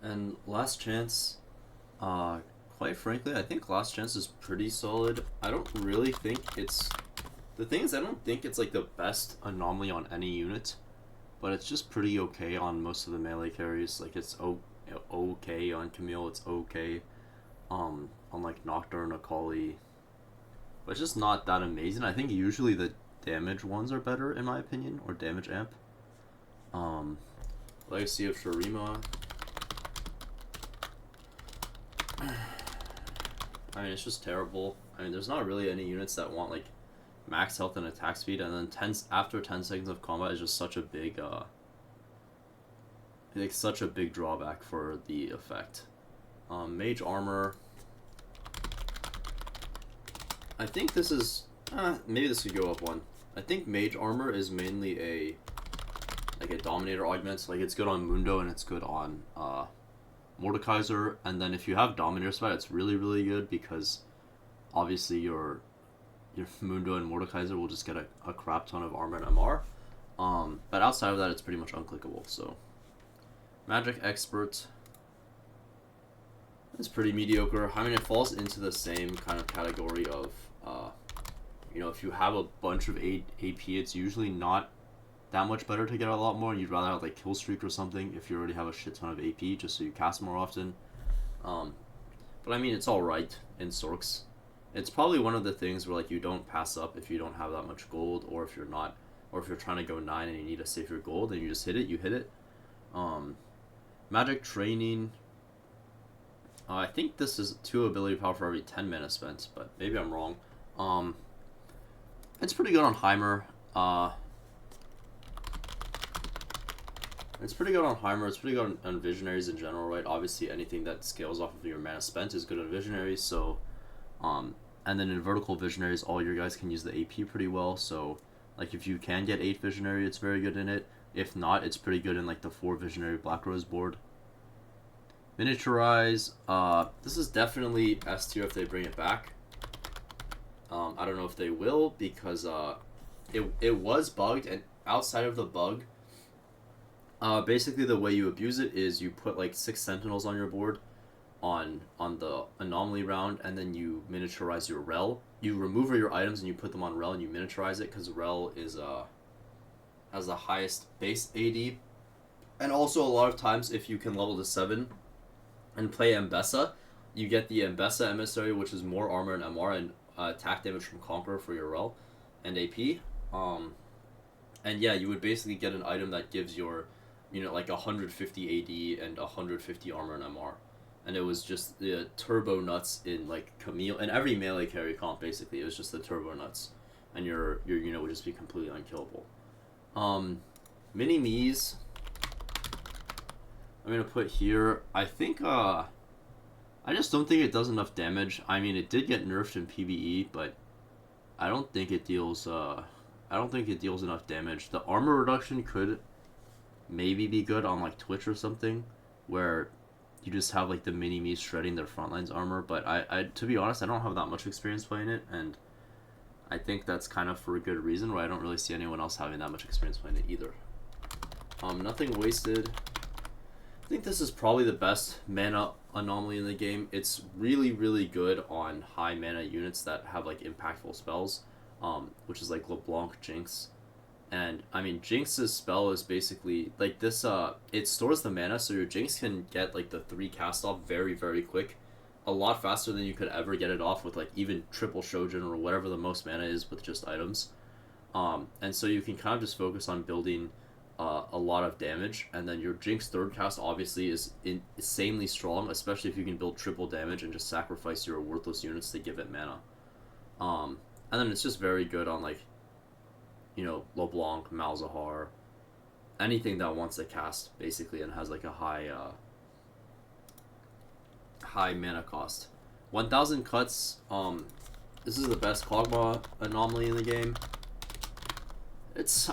And Last Chance, uh, quite frankly, I think Last Chance is pretty solid. I don't really think it's. The thing is, I don't think it's like the best anomaly on any unit, but it's just pretty okay on most of the melee carries. Like okay on Camille, it's okay on like Nocturne, Akali, but it's just not that amazing. I think usually the damage ones are better in my opinion, or damage amp. Um, Legacy of Shurima. I mean, it's just terrible. I mean, there's not really any units that want like max health and attack speed, and then after 10 seconds of combat is just such a big like such a big drawback for the effect. Mage armor. I think this is maybe this could go up one. I think mage armor is mainly a like a dominator augment. Like it's good on Mundo and it's good on Mordekaiser, and then if you have dominator spot, it's really good because obviously your Mundo and Mordekaiser will just get a crap ton of armor and MR. But outside of that, it's pretty much unclickable. So, Magic Expert is pretty mediocre. I mean, it falls into the same kind of category of, if you have a bunch of AP, it's usually not that much better to get a lot more. You'd rather have like Kill Streak or something if you already have a shit ton of AP, just so you cast more often. Um, but I mean, it's all right in Sorks. It's probably one of the things where like you don't pass up if you don't have that much gold, or if you're not, or if you're trying to go 9 and you need to save your gold and you just hit it, you hit it. Um, Magic Training. I think this is 2 ability power for every 10 mana spent, but maybe I'm wrong. It's pretty good on Heimer. It's pretty good on Heimer. It's pretty good on Visionaries in general, right? Obviously, anything that scales off of your mana spent is good on Visionaries. So, and then in vertical Visionaries, all your guys can use the AP pretty well. So, like if you can get 8 Visionary, it's very good in it. If not, it's pretty good in like the 4 Visionary Black Rose board. Miniaturize. This is definitely S tier if they bring it back. I don't know if they will because it was bugged, and outside of the bug, basically the way you abuse it is you put like 6 Sentinels on your board on the anomaly round, and then you miniaturize your rel. You remove your items and you put them on rel and you miniaturize it because rel is has the highest base AD, and also a lot of times if you can level to 7 and play Mbessa, you get the Mbessa emissary, which is more armor and MR and attack damage from Conqueror for your rel and AP. And yeah, you would basically get an item that gives your like 150 AD and 150 armor and MR. And it was just the turbo nuts in like Camille and every melee carry comp. Basically, it was just the turbo nuts, and your unit would just be completely unkillable. Mini Me's. I'm gonna put here. I think I just don't think it does enough damage. I mean, it did get nerfed in PBE, but I don't think it deals. I don't think it deals enough damage. The armor reduction could maybe be good on like Twitch or something, where you just have like the mini me shredding their frontlines armor. But I to be honest, I don't have that much experience playing it, and I think that's kind of for a good reason. Where I don't really see anyone else having that much experience playing it either. Nothing wasted. I think this is probably the best mana anomaly in the game. It's really good on high mana units that have like impactful spells, which is like LeBlanc Jinx. And I mean, Jinx's spell is basically like this. It stores the mana, so your Jinx can get like the 3 cast off very quick, a lot faster than you could ever get it off with like even triple Shojin or whatever the most mana is with just items. And so you can kind of just focus on building a lot of damage, and then your Jinx third cast obviously is insanely strong, especially if you can build triple damage and just sacrifice your worthless units to give it mana. And then it's just very good on like LeBlanc, Malzahar, anything that wants to cast basically and has like a high mana cost. 1000 cuts. This is the best Kog'Maw anomaly in the game.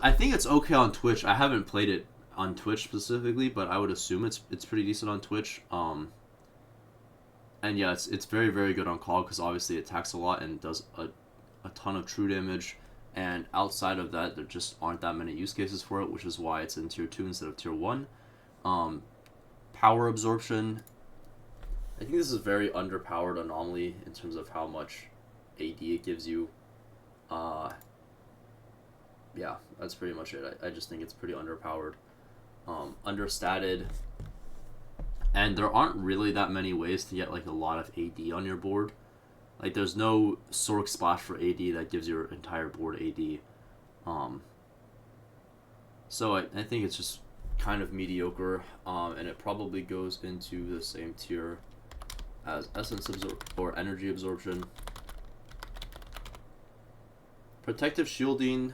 I think it's okay on Twitch. I haven't played it on Twitch specifically, but I would assume it's pretty decent on Twitch. And yeah, it's very good on Cog because obviously it attacks a lot and does a ton of true damage. And outside of that, there just aren't that many use cases for it, which is why it's in tier 2 instead of tier 1. Power absorption. I think this is very underpowered anomaly in terms of how much AD it gives you. Yeah, that's pretty much it. I just think it's pretty underpowered. Understated. And there aren't really that many ways to get like a lot of AD on your board. Like there's no Sork Splash for AD that gives your entire board AD. So I think it's just kind of mediocre, and it probably goes into the same tier as or energy absorption. Protective shielding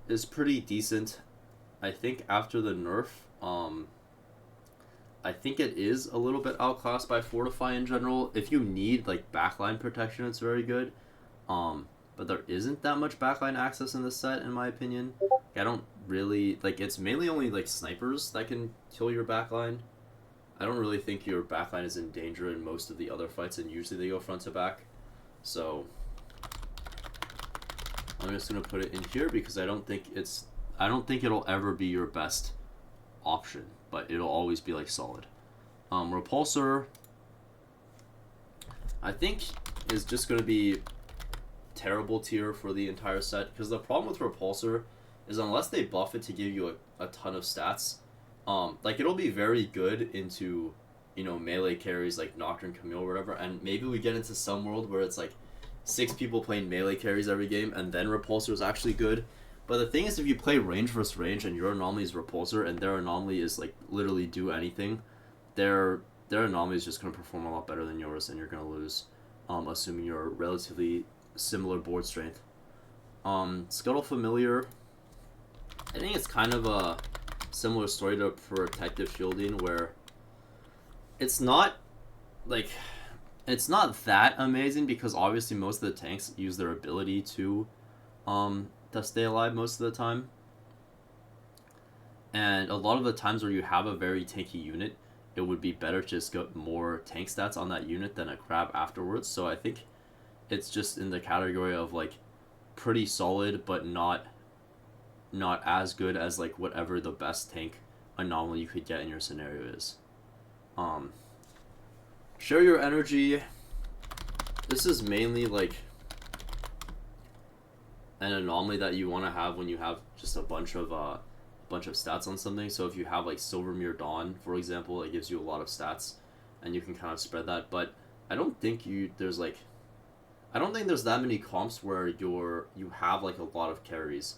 is pretty decent. I think after the nerf, I think it is a little bit outclassed by Fortify in general. If you need like backline protection, it's very good. But there isn't that much backline access in this set, in my opinion. I don't really like. It's mainly only like snipers that can kill your backline. I don't really think your backline is in danger in most of the other fights, and usually they go front to back. So I'm just gonna put it in here because I don't think it'll ever be your best option, but it'll always be like solid. Repulsor, I think, is just gonna be terrible tier for the entire set, because the problem with Repulsor is unless they buff it to give you a ton of stats, like it'll be very good into, you know, melee carries like Nocturne, Camille, or whatever, and maybe we get into some world where it's like 6 people playing melee carries every game, and then Repulsor is actually good. But the thing is, if you play range versus range and your anomaly is Repulsor and their anomaly is like literally do anything, their anomaly is just going to perform a lot better than yours, and you're going to lose, assuming you're relatively similar board strength. Scuttle Familiar, I think it's kind of a similar story to Protective Shielding, where it's not like it's not that amazing, because obviously most of the tanks use their ability to stay alive most of the time, and a lot of the times where you have a very tanky unit, it would be better to just get more tank stats on that unit than a crab afterwards. So I think it's just in the category of like pretty solid, but not as good as like whatever the best tank anomaly you could get in your scenario is. Share your energy. This is mainly like an anomaly that you want to have when you have just a bunch of stats on something. So if you have like Silvermere Dawn, for example, it gives you a lot of stats, and you can kind of spread that. But I don't think there's that many comps where you have like a lot of carries.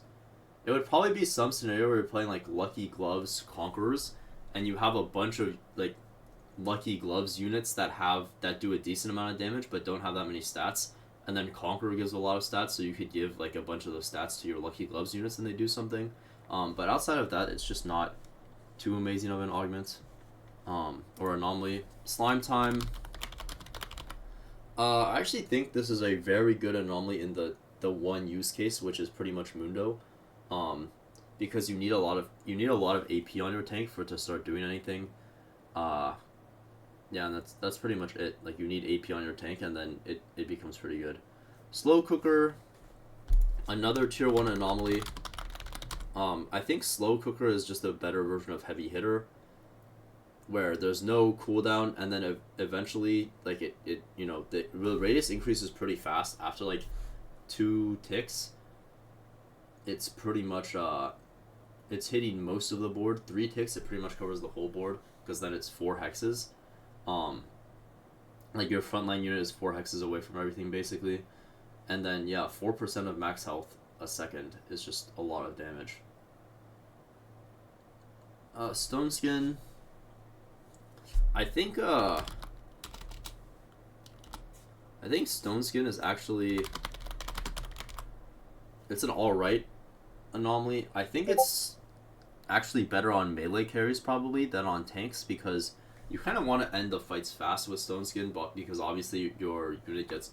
It would probably be some scenario where you're playing like Lucky Gloves Conquerors, and you have a bunch of like Lucky Gloves units that do a decent amount of damage but don't have that many stats, and then Conqueror gives a lot of stats, so you could give like a bunch of those stats to your Lucky Gloves units and they do something. But outside of that, it's just not too amazing of an augment or anomaly. Slime Time. I actually think this is a very good anomaly in the one use case, which is pretty much Mundo, because you need a lot of AP on your tank for it to start doing anything. Yeah, and that's pretty much it. Like, you need AP on your tank, and then it becomes pretty good. Slow Cooker, another tier 1 anomaly. I think Slow Cooker is just a better version of Heavy Hitter, where there's no cooldown, and then eventually, like, the radius increases pretty fast. After, like, 2 ticks, it's pretty much, it's hitting most of the board. 3 ticks, it pretty much covers the whole board, because then it's 4 hexes. Like, your frontline unit is 4 hexes away from everything, basically. And then, yeah, 4% of max health a second is just a lot of damage. Stone Skin. I think Stone Skin is actually, it's an alright anomaly. I think it's actually better on melee carries probably than on tanks, because you kind of want to end the fights fast with Stone Skin, but because obviously your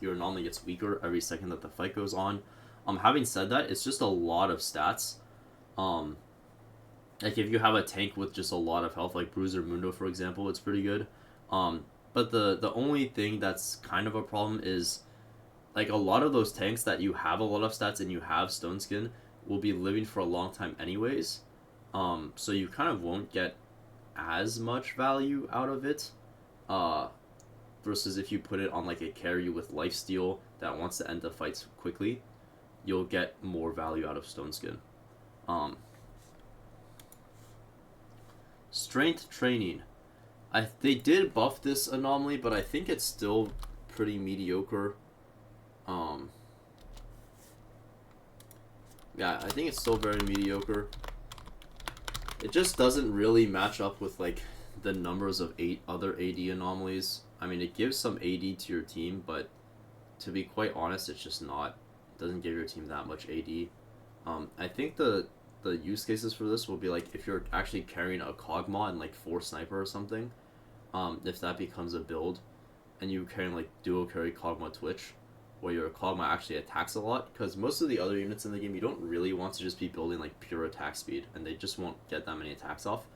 anomaly gets weaker every second that the fight goes on. Having said that, it's just a lot of stats. Like, if you have a tank with just a lot of health, like Bruiser Mundo, for example, it's pretty good. But the only thing that's kind of a problem is, like, a lot of those tanks that you have a lot of stats and you have Stone Skin will be living for a long time anyways. So you kind of won't get as much value out of it. Uh, versus if you put it on like a carry with lifesteal that wants to end the fights quickly, you'll get more value out of Stone Skin. Um, Strength training. They did buff this anomaly, but I think it's still pretty mediocre. Um, yeah, I think it's still very mediocre. It just doesn't really match up with like the numbers of 8 other AD anomalies. I mean, it gives some AD to your team, but to be quite honest, it's just not. It doesn't give your team that much AD. I think the use cases for this will be like if you're actually carrying a Kog'Maw and like 4 sniper or something. If that becomes a build, and you carrying like duo carry Kog'Maw Twitch, where your Kog'Maw actually attacks a lot, because most of the other units in the game you don't really want to just be building like pure attack speed, and they just won't get that many attacks off.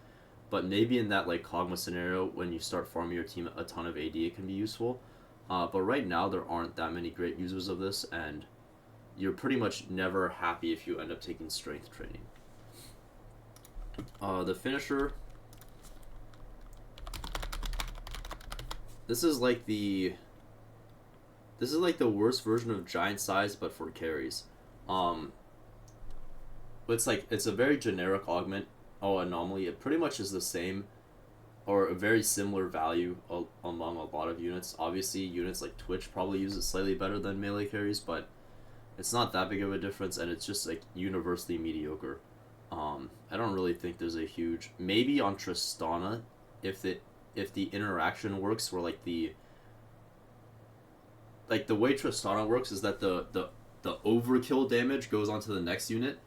But maybe in that like Kog'Maw scenario, when you start farming your team a ton of AD, it can be useful. But right now there aren't that many great users of this, and you're pretty much never happy if you end up taking strength training. The finisher. This is like the worst version of giant size, but for carries. Um, it's a very generic augment. Oh, anomaly. It pretty much is the same, or a very similar value among a lot of units. Obviously, units like Twitch probably use it slightly better than melee carries, but it's not that big of a difference, and it's just like universally mediocre. I don't really think there's a huge, maybe on Tristana, if the interaction works, where like the way Tristana works is that the overkill damage goes onto the next unit.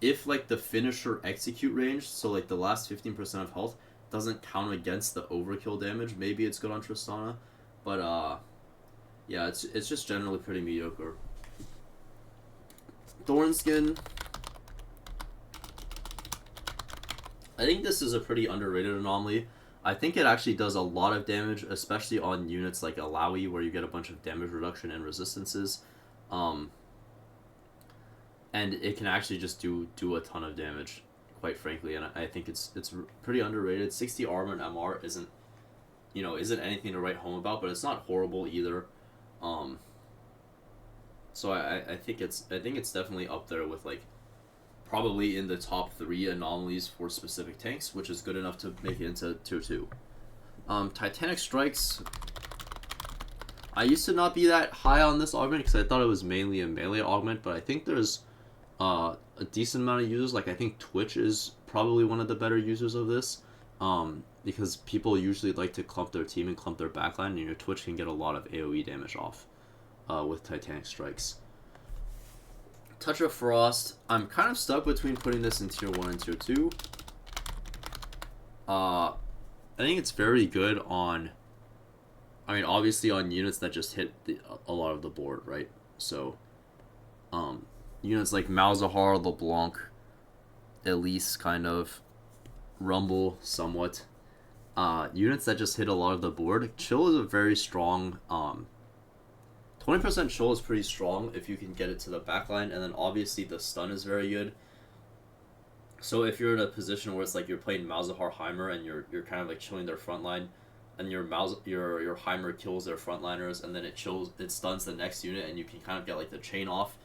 If like the finisher execute range, so like the last 15% of health doesn't count against the overkill damage, maybe it's good on Tristana. But yeah, it's just generally pretty mediocre. Thornskin. I think this is a pretty underrated anomaly. I think it actually does a lot of damage, especially on units like Alawi, where you get a bunch of damage reduction and resistances. Um, and it can actually just do a ton of damage, quite frankly, and I think it's pretty underrated. 60 armor and MR isn't anything to write home about, but it's not horrible either. So I think it's definitely up there with like probably in the top 3 anomalies for specific tanks, which is good enough to make it into tier 2. Titanic Strikes. I used to not be that high on this augment because I thought it was mainly a melee augment, but I think there's a decent amount of users. Like I think Twitch is probably one of the better users of this, because people usually like to clump their team and clump their backline, and your Twitch can get a lot of AoE damage off with Titanic Strikes. Touch of Frost. I'm kind of stuck between putting this in tier 1 and tier 2. I think it's very good on, I mean, obviously on units that just hit a lot of the board, right? So, units like Malzahar, LeBlanc, Elise, kind of, Rumble, somewhat. Units that just hit a lot of the board. Chill is a very strong, 20% chill is pretty strong if you can get it to the backline, and then obviously the stun is very good. So if you're in a position where it's like you're playing Malzahar Heimer and you're kind of like chilling their front line, and your Heimer kills their frontliners, and then it stuns the next unit, and you can kind of get like the chain off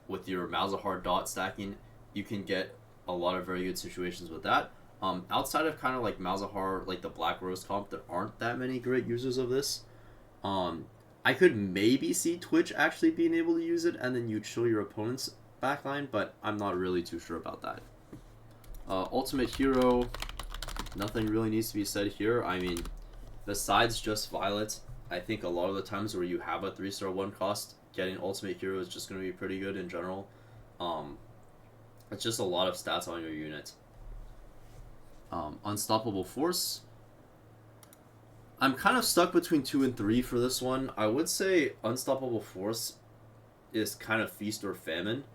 with your Malzahar dot stacking, you can get a lot of very good situations with that. Outside of kind of like Malzahar, like the Black Rose comp, there aren't that many great users of this. I could maybe see Twitch actually being able to use it, and then you chill your opponent's backline, but I'm not really too sure about that. Ultimate Hero, nothing really needs to be said here. I mean, besides just Violet, I think a lot of the times where you have a 3-star 1 cost, getting Ultimate Hero is just going to be pretty good in general. It's just a lot of stats on your unit. Unstoppable Force. I'm kind of stuck between 2 and 3 for this one. I would say Unstoppable Force is kind of feast or famine.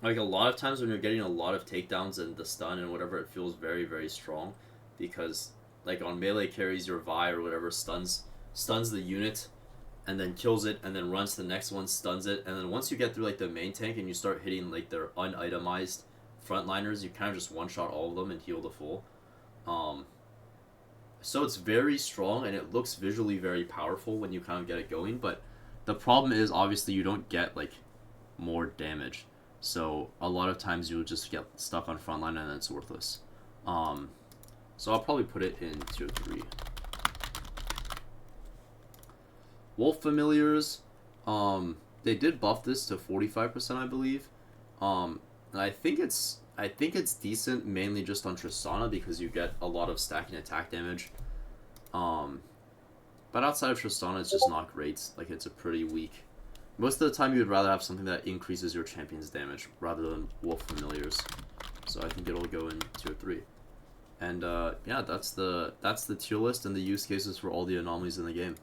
Like a lot of times when you're getting a lot of takedowns and the stun and whatever, it feels very, very strong, because like on melee carries, your Vi or whatever stuns the unit and then kills it and then runs to the next one, stuns it, and then once you get through like the main tank and you start hitting like their unitemized frontliners, you kind of just one-shot all of them and heal the full. Um, so it's very strong, and it looks visually very powerful when you kind of get it going, but the problem is, obviously, you don't get, like, more damage. So a lot of times you'll just get stuck on frontline and it's worthless. So I'll probably put it in tier 3. Wolf Familiars, they did buff this to 45%, I believe. And I think it's decent, mainly just on Tristana, because you get a lot of stacking attack damage. But outside of Tristana, it's just not great. Like, it's a pretty weak. Most of the time, you would rather have something that increases your champion's damage rather than Wolf Familiars. So I think it'll go in tier 3. And yeah, that's the tier list and the use cases for all the anomalies in the game.